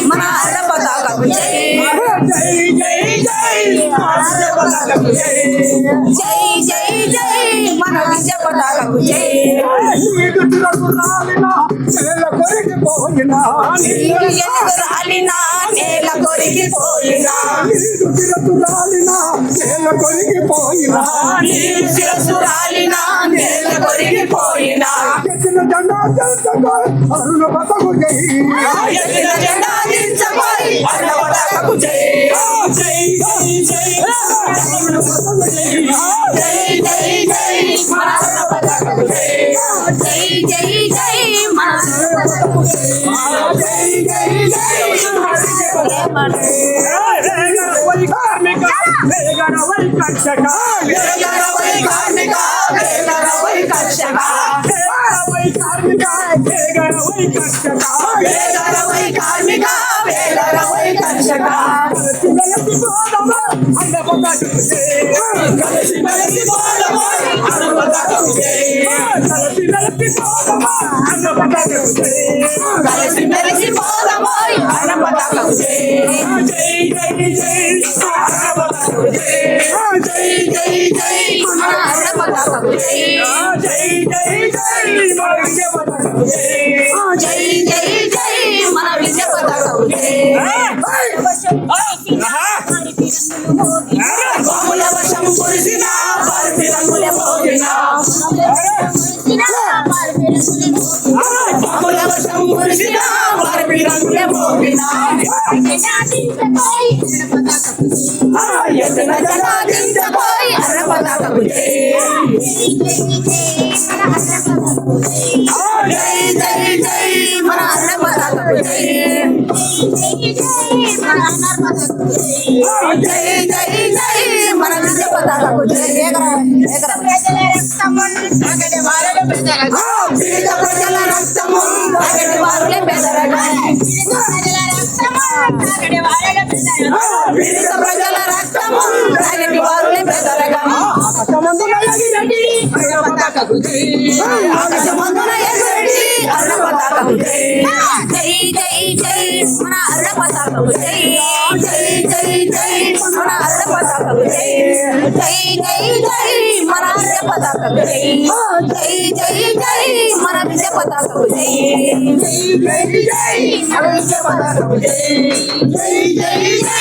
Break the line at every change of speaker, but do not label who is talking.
మన అన్న పతాకకు జై జై జై మన విజయ పతాకకు జై రాలినా నేల కొరికి పోయినా రాలినా నేల కొరికి పోయినా జెండా దించబోయి అన్న పతాకకు జై జై జై జై జై మన అన్న పతాకకు జై జై జై జై మన జై జై జై
జై